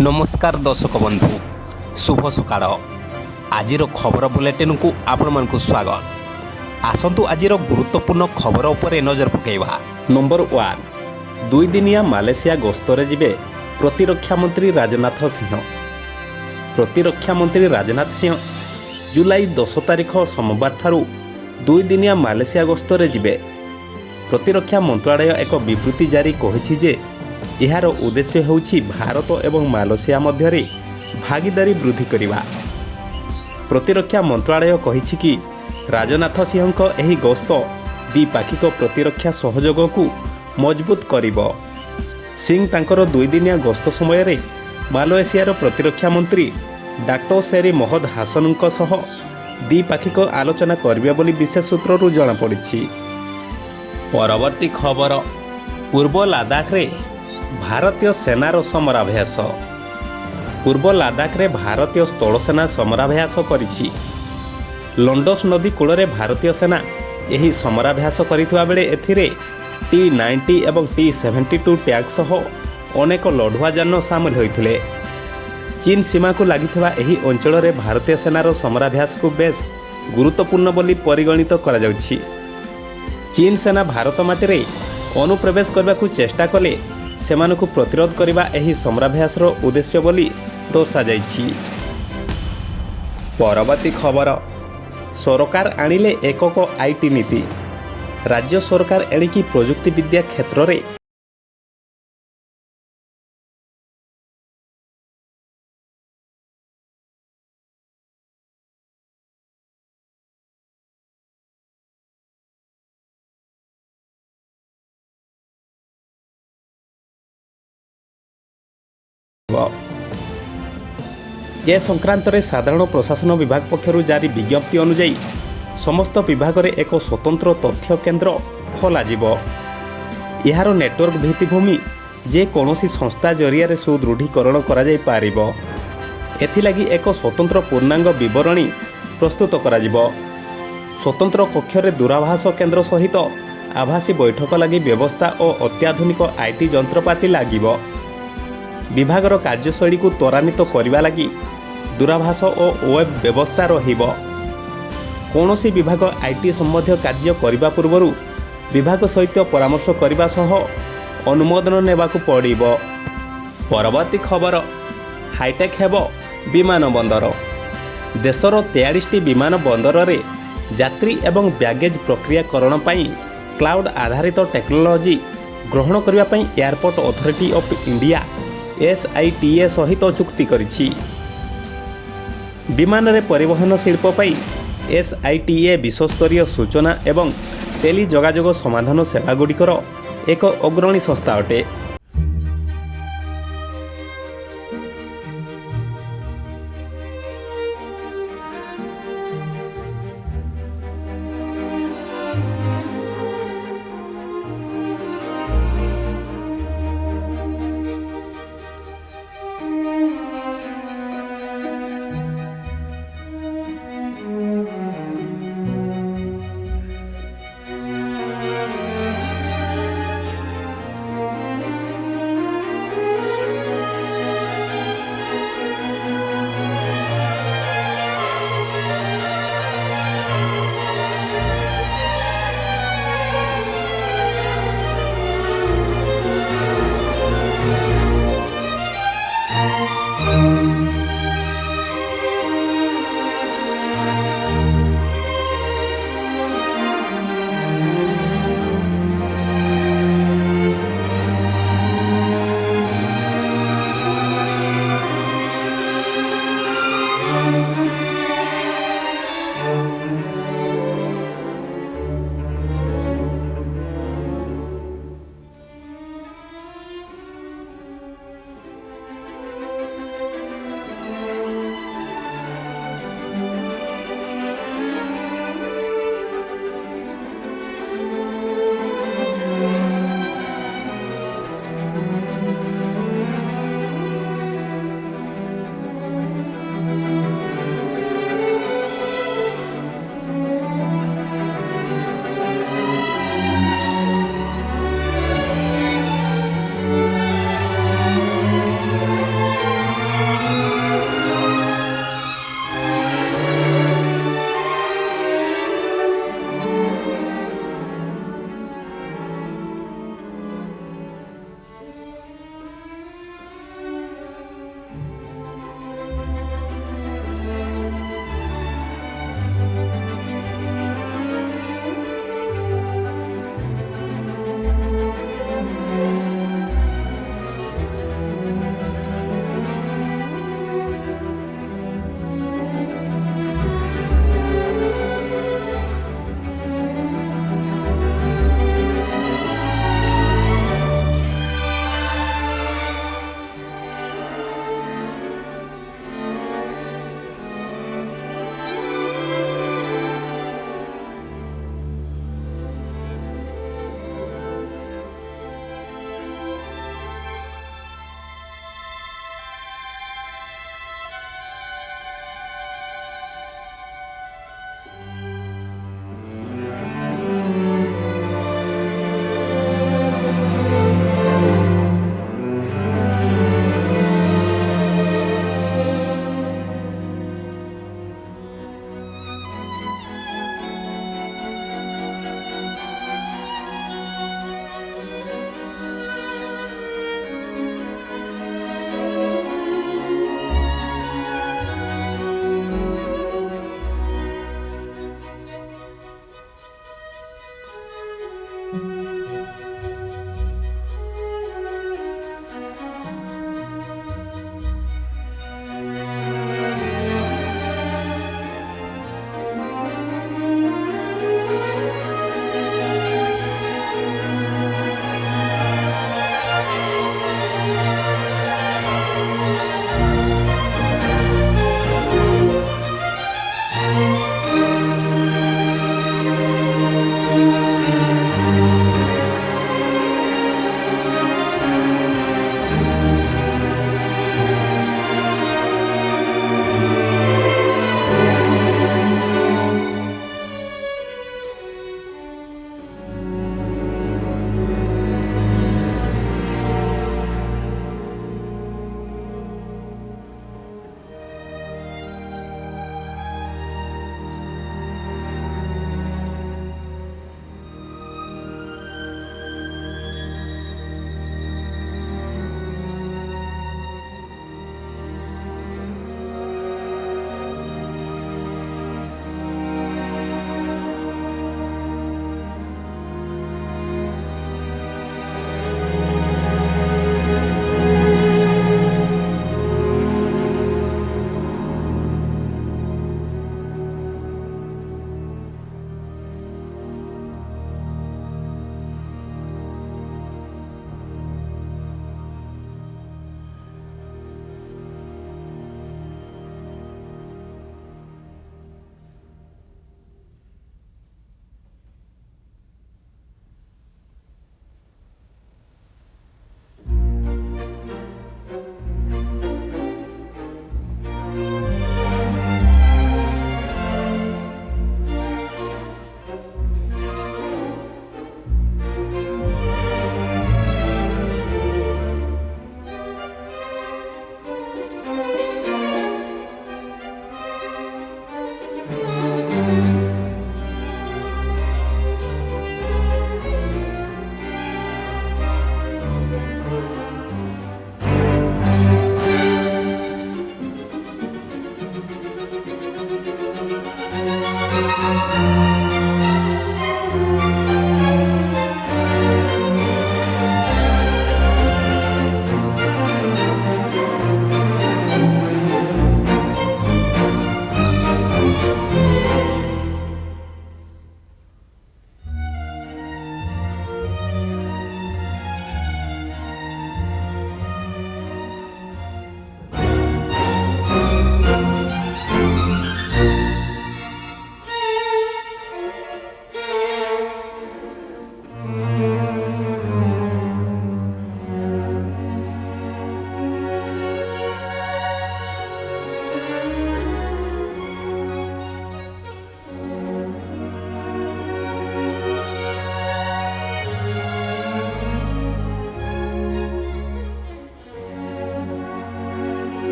नमस्कार दर्शक बंधु शुभ सकाळ आज खबर बुलेटिन को आपण मन को स्वागत। आसंतु आज गुरुत्वपूर्ण खबर उपरे नजर पकेइबा। नंबर 1 दुई दिनिया मालेशिया गस्तरे जिबे प्रतिरक्षा मंत्री राजनाथ सिंह। प्रतिरक्षा मंत्री राजनाथ सिंह जुलाई 10 तारिख सोमवार ठारू दुई दिनिया मालेशिया गस्तरे जिबे। प्रतिरक्षा मंत्रालय एक विबृति जारी कहिछि जे यार उद्देश्य होउछि भारत एवं मालेशिया मध्यरे भागीदारी वृद्धि करिबा। प्रतिरक्षा मंत्रालय कहिछि कि राजनाथ सिंहଙ୍କ ଏହି गस्त द्विपाक्षिक प्रतिरक्षा सहयोग को मजबूत करिबो। सिंह तांकर दुई दिनिया गस्त समय रे मालयेशियार प्रतिरक्षा मंत्री डॉक्टर शेरी महद हासनଙ୍କ सह द्विपाक्षिक आलोचना करिबे बोली विशेष सूत्रରୁ जणा पड़िछि। परवर्ती खबर पूर्व लद्दाख रे भारतीय सेनार समराभ्यास। पूर्व लद्दाख रे भारतीय स्थलसेना समराभ्यास करिछि। लंडस नदी कूल भारतीय सेना यही समराभ्यास करिथिबा बेले एथिरे T-90 एवं T-72 टैंक सह अनेक लढुआ जान सामिल होइथिले। चीन सीमा को लागिथिबा एही अंचल रे भारतीय सेनार समराभ्यास को बेस गुरुत्वपूर्ण बोली परिगणित करा जाउछि। चीन सेना भारत माटी रे अनुप्रवेश करबा को चेष्टा कले सेमानकु प्रतिरोध करिबा एही समराभ्यासर उद्देश्य बोली दर्शा जाइछि। परवर्ती खबर सरकार आनिले एकक आईटी नीति। राज्य सरकार एणिकी प्रजुक्ति विद्या क्षेत्र रे ए संक्रांत रे साधारण प्रशासन विभाग पक्षरु जारी विज्ञप्ति अनुसार समस्त विभाग रे एक स्वतंत्र तथ्य केन्द्र खोलाजिबो। यार नेटवर्क भित्तिभूमि जे कौनसी संस्था जरिया सुदृढ़ीकरण करा जाय पारिबो। एथिलागि एक स्वतंत्र पूर्णांग विवरणी प्रस्तुत कराजिबो। स्वतंत्र कक्ष रे दूरभाष केन्द्र सहित आभासी बैठक लगी व्यवस्था और अत्याधुनिक आईटी जंत्रपाति लागिबो। विभागर कार्यशैली को त्वरान्वित करने लगी दूरभाष और वेब व्यवस्था रहिबो। कौनसी विभाग आईटी संबंधी कार्य करने पूर्व विभाग सहित परामर्श करने सह अनुमोदन नेबाकु पड़िबो। परवर्ती खबर हाईटेक हेबो विमान बंदर। देशर 43टी विमान बंदर रे यात्री एवं बैगेज प्रक्रियाकरण पई क्लाउड आधारित टेक्नोलोजी ग्रहण करने पई airport authority of India SITA सहित चुक्ति करिछि। विमान रे परिवहन शिल्प पई SITA विश्वस्तरीय सूचना एवं टेली जोगाजोग समाधान सेवा गुड़िकर एक अग्रणी संस्था अटे।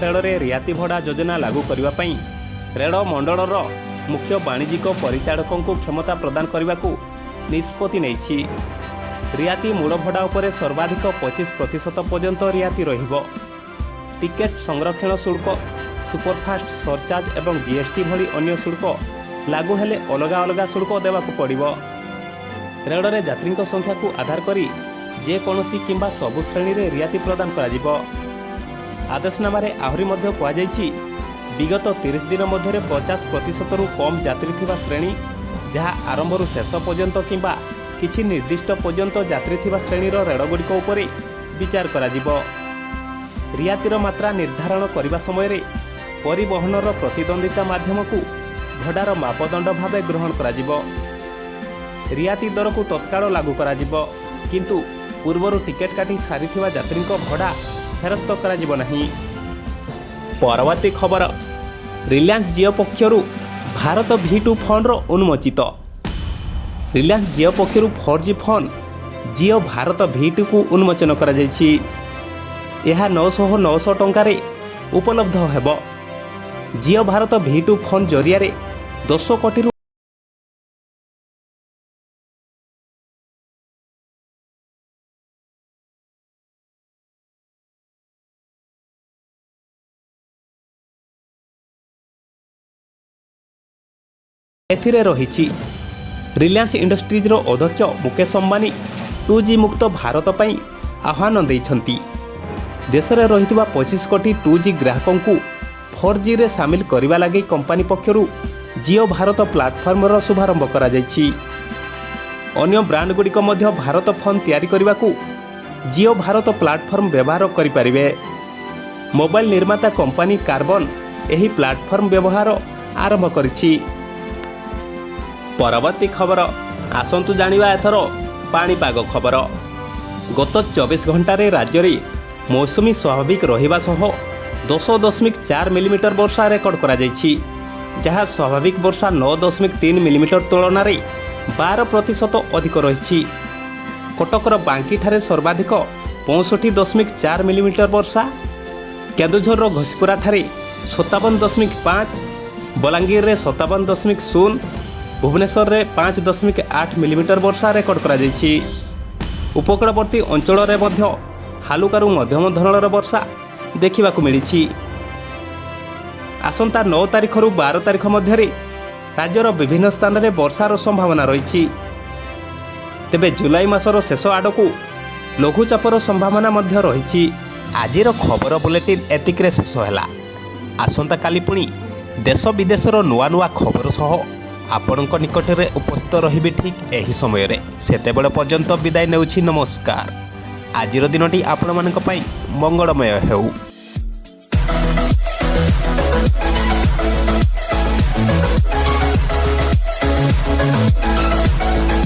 ରେଳରେ ରିହାତି ଭଡ଼ା ଯୋଜନା ଲାଗୁ କରିବା ପାଇଁ ରେଳ ମଣ୍ଡଳର ମୁଖ୍ୟ ବାଣିଜ୍ୟିକ ପରିଚାଳକଙ୍କୁ କ୍ଷମତା ପ୍ରଦାନ କରିବାକୁ ନିଷ୍ପତ୍ତି ନେଇଛି। ରିହାତି ମୂଳ ଭଡ଼ା ଉପରେ ସର୍ବାଧିକ 25% ପର୍ଯ୍ୟନ୍ତ ରିହାତି ରହିବ। ଟିକେଟ୍ ସଂରକ୍ଷଣ ଶୁଳ୍କ, ସୁପରଫାଷ୍ଟ ସରଚାର୍ଜ ଏବଂ ଜିଏସ୍ଟି ଭଳି ଅନ୍ୟ ଶୁଳ୍କ ଲାଗୁ ହେଲେ ଅଲଗା ଅଲଗା ଶୁଳ୍କ ଦେବାକୁ ପଡ଼ିବ। ରେଳରେ ଯାତ୍ରୀଙ୍କ ସଂଖ୍ୟାକୁ ଆଧାର କରି ଯେକୌଣସି କିମ୍ବା ସବୁ ଶ୍ରେଣୀରେ ରିହାତି ପ୍ରଦାନ କରାଯିବ। ଆଦେଶନାମାରେ ଆହୁରି ମଧ୍ୟ କୁହାଯାଇଛି, ବିଗତ 30 ଦିନ ମଧ୍ୟରେ 50%ରୁ କମ୍ ଯାତ୍ରୀ ଥିବା ଶ୍ରେଣୀ, ଯାହା ଆରମ୍ଭରୁ ଶେଷ ପର୍ଯ୍ୟନ୍ତ କିମ୍ବା କିଛି ନିର୍ଦ୍ଦିଷ୍ଟ ପର୍ଯ୍ୟନ୍ତ ଯାତ୍ରୀ ଥିବା ଶ୍ରେଣୀର ରେଳଗୁଡ଼ିକ ଉପରେ ବିଚାର କରାଯିବ। ରିହାତିର ମାତ୍ରା ନିର୍ଦ୍ଧାରଣ କରିବା ସମୟରେ ପରିବହନର ପ୍ରତିଦ୍ୱନ୍ଦ୍ୱିତା ମାଧ୍ୟମକୁ ଭଡ଼ାର ମାପଦଣ୍ଡ ଭାବେ ଗ୍ରହଣ କରାଯିବ। ରିହାତି ଦରକୁ ତତ୍କାଳ ଲାଗୁ କରାଯିବ, କିନ୍ତୁ ପୂର୍ବରୁ ଟିକେଟ୍ କାଟି ସାରିଥିବା ଯାତ୍ରୀଙ୍କ ଭଡ଼ା ଫେରସ୍ତ କରାଯିବ ନାହିଁ। ପରବର୍ତ୍ତୀ ଖବର, ରିଲାଏନ୍ସ ଜିଓ ପକ୍ଷରୁ ଭାରତ V2 ଫୋନ୍ର ଉନ୍ମୋଚିତ। ରିଲାଏନ୍ସ ଜିଓ ପକ୍ଷରୁ 4G ଫୋନ୍ ଜିଓ ଭାରତ V2କୁ ଉନ୍ମୋଚନ କରାଯାଇଛି। ଏହା 900 ଟଙ୍କାରେ ଉପଲବ୍ଧ ହେବ। ଜିଓ ଭାରତ V2 ଫୋନ୍ ଜରିଆରେ 10 କୋଟିରୁ ଏଥିରେ ରହିଛି। ରିଲାଏନ୍ସ ଇଣ୍ଡଷ୍ଟ୍ରିଜ୍ର ଅଧ୍ୟକ୍ଷ ମୁକେଶ ଅମ୍ବାନୀ 2G ମୁକ୍ତ ଭାରତ ପାଇଁ ଆହ୍ୱାନ ଦେଇଛନ୍ତି। ଦେଶରେ ରହିଥିବା 25 କୋଟି 2G ଗ୍ରାହକଙ୍କୁ 4Gରେ ସାମିଲ କରିବା ଲାଗି କମ୍ପାନୀ ପକ୍ଷରୁ ଜିଓ ଭାରତ ପ୍ଲାଟଫର୍ମର ଶୁଭାରମ୍ଭ କରାଯାଇଛି। ଅନ୍ୟ ବ୍ରାଣ୍ଡଗୁଡ଼ିକ ମଧ୍ୟ ଭାରତ ଫୋନ୍ ତିଆରି କରିବାକୁ ଜିଓ ଭାରତ ପ୍ଲାଟଫର୍ମ ବ୍ୟବହାର କରିପାରିବେ। ମୋବାଇଲ ନିର୍ମାତା କମ୍ପାନୀ କାର୍ବନ ଏହି ପ୍ଲାଟଫର୍ମ ବ୍ୟବହାର ଆରମ୍ଭ କରିଛି। ପରବର୍ତ୍ତୀ ଖବର, ଆସନ୍ତୁ ଜାଣିବା ଏଥର ପାଣିପାଗ ଖବର। ଗତ 24 ଘଣ୍ଟାରେ ରାଜ୍ୟରେ ମୌସୁମୀ ସ୍ୱାଭାବିକ ରହିବା ସହ 10.4 ମିଲିମିଟର ବର୍ଷା ରେକର୍ଡ କରାଯାଇଛି, ଯାହା ସ୍ୱାଭାବିକ ବର୍ଷା 9.3 ମିଲିମିଟର ତୁଳନାରେ 12% ଅଧିକ ରହିଛି। କଟକର ବାଙ୍କିଠାରେ ସର୍ବାଧିକ 65.4 ମିଲିମିଟର ବର୍ଷା, କେନ୍ଦୁଝରର ଘସିପୁରାଠାରେ 57.5, ବଲାଙ୍ଗୀରରେ 57.0, ଭୁବନେଶ୍ୱରରେ 5.8 ମିଲିମିଟର ବର୍ଷା ରେକର୍ଡ କରାଯାଇଛି। ଉପକୂଳବର୍ତ୍ତୀ ଅଞ୍ଚଳରେ ମଧ୍ୟ ହାଲୁକାରୁ ମଧ୍ୟମ ଧରଣର ବର୍ଷା ଦେଖିବାକୁ ମିଳିଛି। ଆସନ୍ତା 9 ତାରିଖରୁ 12 ତାରିଖ ମଧ୍ୟରେ ରାଜ୍ୟର ବିଭିନ୍ନ ସ୍ଥାନରେ ବର୍ଷାର ସମ୍ଭାବନା ରହିଛି। ତେବେ ଜୁଲାଇ ମାସର ଶେଷ ଆଡ଼କୁ ଲଘୁଚାପର ସମ୍ଭାବନା ମଧ୍ୟ ରହିଛି। ଆଜିର ଖବର ବୁଲେଟିନ୍ ଏତିକିରେ ଶେଷ ହେଲା। ଆସନ୍ତାକାଲି ପୁଣି ଦେଶ ବିଦେଶର ନୂଆ ନୂଆ ଖବର ସହ ଆପଣଙ୍କ ନିକଟରେ ଉପସ୍ଥିତ ରହିବି ଠିକ୍ ଏହି ସମୟରେ। ସେତେବେଳେ ପର୍ଯ୍ୟନ୍ତ ବିଦାୟ ନେଉଛି। ନମସ୍କାର। ଆଜିର ଦିନଟି ଆପଣମାନଙ୍କ ପାଇଁ ମଙ୍ଗଳମୟ ହେଉ।